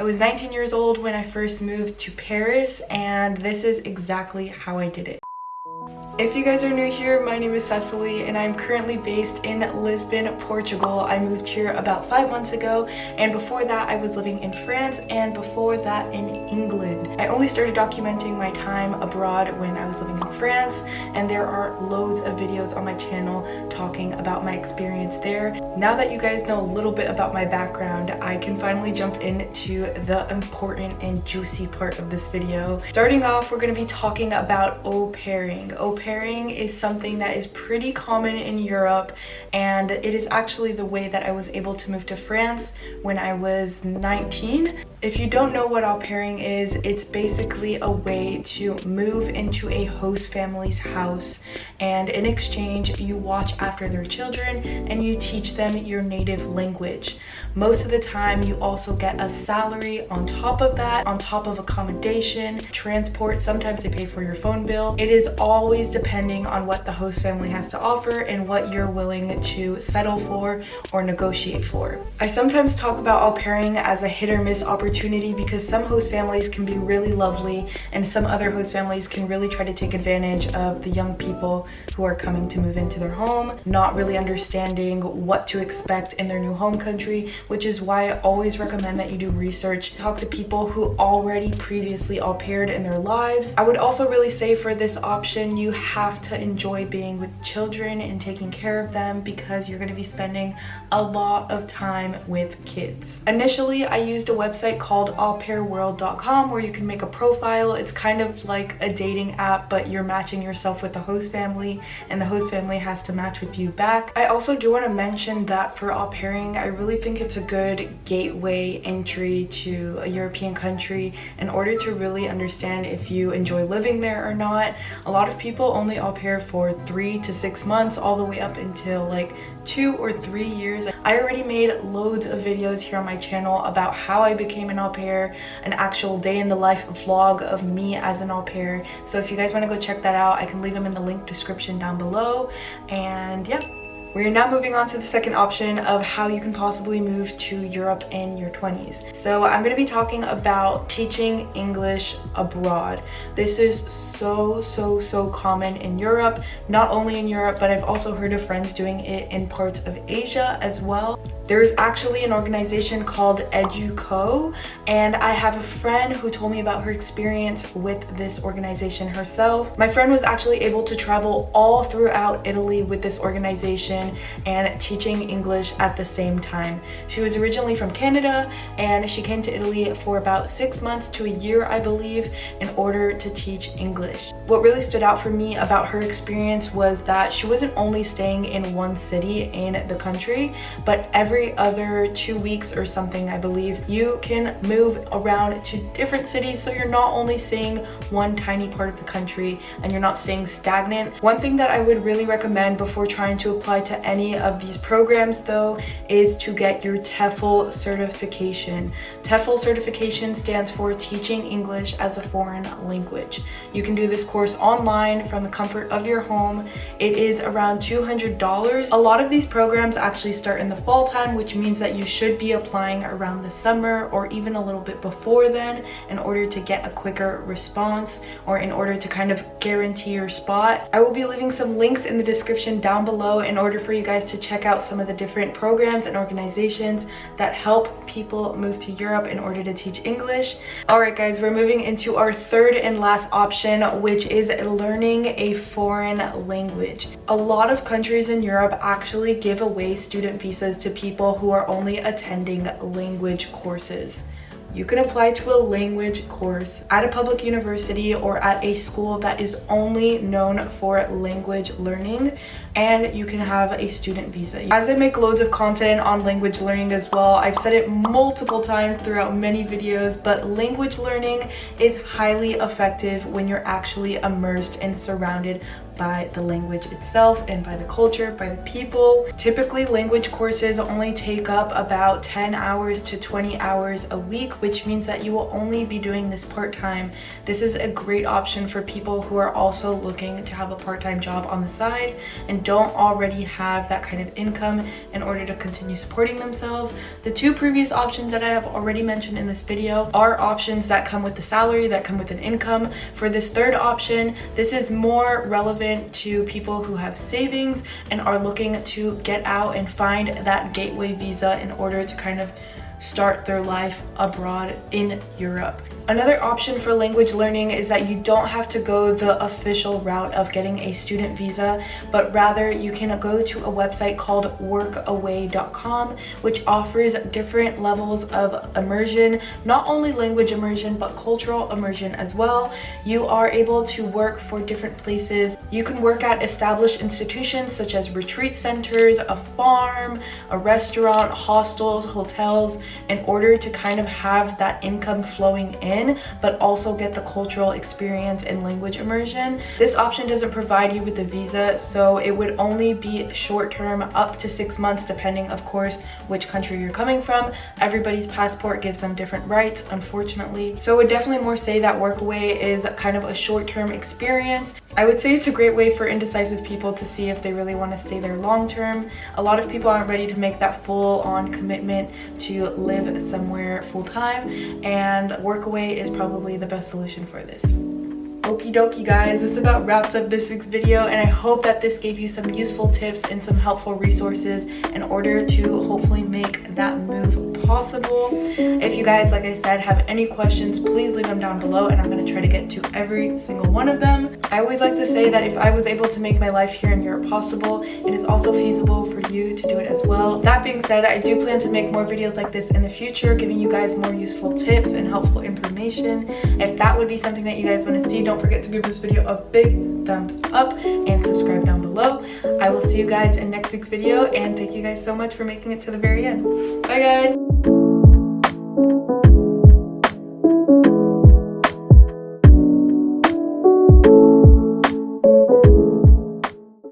I was 19 years old when I first moved to Paris, and this is exactly how I did it. If you guys are new here, my name is Cecily and I'm currently based in Lisbon, Portugal. I moved here about 5 months ago, and before that I was living in France, and before that in England. I only started documenting my time abroad when I was living in France, and there are loads of videos on my channel talking about my experience there. Now that you guys know a little bit about my background, I can finally jump into the important and juicy part of this video. Starting off, we're going to be talking about au pairing. Au pairing is something that is pretty common in Europe, and it is actually the way that I was able to move to France when I was 19. If you don't know what au pairing is, it's basically a way to move into a host family's house, and in exchange you watch after their children and you teach them your native language. Most of the time you also get a salary on top of that, on top of accommodation, transport. Sometimes they pay for your phone bill. It is always depending on what the host family has to offer and what you're willing to settle for or negotiate for. I sometimes talk about au pairing as a hit or miss opportunity because some host families can be really lovely and some other host families can really try to take advantage of the young people who are coming to move into their home, not really understanding what to expect in their new home country, which is why I always recommend that you do research. Talk to people who already previously au paired in their lives. I would also really say for this option, you have to enjoy being with children and taking care of them because you're going to be spending a lot of time with kids. Initially, I used a website called aupairworld.com where you can make a profile. It's kind of like a dating app, but you're matching yourself with the host family and the host family has to match with you back. I also do want to mention that for au pairing, I really think it's a good gateway entry to a European country in order to really understand if you enjoy living there or not. A lot of people only au pair for 3 to 6 months, all the way up until like 2 or 3 years. I already made loads of videos here on my channel about how I became an au pair, an actual day in the life vlog of me as an au pair. So if you guys want to go check that out, I can leave them in the link description down below. And yeah, we're now moving on to the second option of how you can possibly move to Europe in your 20s. So I'm going to be talking about teaching English abroad. This is so common in Europe, not only in Europe, but I've also heard of friends doing it in parts of Asia as well. There's actually an organization called Educo, and I have a friend who told me about her experience with this organization herself. My friend was actually able to travel all throughout Italy with this organization and teaching English at the same time. She was originally from Canada, and she came to Italy for about 6 months to a year, I believe, in order to teach English. What really stood out for me about her experience was that she wasn't only staying in one city in the country, but every other 2 weeks or something, I believe, you can move around to different cities, so you're not only seeing one tiny part of the country and you're not staying stagnant. One thing that I would really recommend before trying to apply to any of these programs though is to get your TEFL certification. TEFL certification stands for Teaching English as a Foreign Language. You can do this course online from the comfort of your home. It is around $200. A lot of these programs actually start in the fall time, which means that you should be applying around the summer or even a little bit before then in order to get a quicker response or in order to kind of guarantee your spot. I will be leaving some links in the description down below in order for you guys to check out some of the different programs and organizations that help people move to Europe in order to teach English. Alright guys, we're moving into our third and last option, which is learning a foreign language. A lot of countries in Europe actually give away student visas to people who are only attending language courses. You can apply to a language course at a public university or at a school that is only known for language learning, and you can have a student visa. As I make loads of content on language learning as well, I've said it multiple times throughout many videos, but language learning is highly effective when you're actually immersed and surrounded by the language itself and by the culture, by the people. Typically, language courses only take up about 10 hours to 20 hours a week, which means that you will only be doing this part-time. This is a great option for people who are also looking to have a part-time job on the side and don't already have that kind of income in order to continue supporting themselves. The two previous options that I have already mentioned in this video are options that come with the salary, that come with an income. For this third option, this is more relevant to people who have savings and are looking to get out and find that gateway visa in order to kind of start their life abroad in Europe. Another option for language learning is that you don't have to go the official route of getting a student visa, but rather you can go to a website called workaway.info, which offers different levels of immersion, not only language immersion, but cultural immersion as well. You are able to work for different places. You can work at established institutions such as retreat centers, a farm, a restaurant, hostels, hotels, in order to kind of have that income flowing in, but also get the cultural experience and language immersion. This option doesn't provide you with a visa, so it would only be short-term, up to 6 months, depending of course which country you're coming from. Everybody's passport gives them different rights, unfortunately. So I would definitely more say that Workaway is kind of a short-term experience. I would say it's a great way for indecisive people to see if they really want to stay there long-term. A lot of people aren't ready to make that full-on commitment to live somewhere full-time, and Workaway is probably the best solution for this. Okie dokie guys, this about wraps up this week's video, and I hope that this gave you some useful tips and some helpful resources in order to hopefully make that move possible. If you guys, like I said, have any questions, please leave them down below and I'm going to try to get to every single one of them. I always like to say that if I was able to make my life here in Europe possible, it is also feasible for you to do it as well. That being said, I do plan to make more videos like this in the future, giving you guys more useful tips and helpful information. If that would be something that you guys want to see, don't forget to give this video a big thumbs up and subscribe down below. I will see you guys in next week's video, and thank you guys so much for making it to the very end. Bye guys!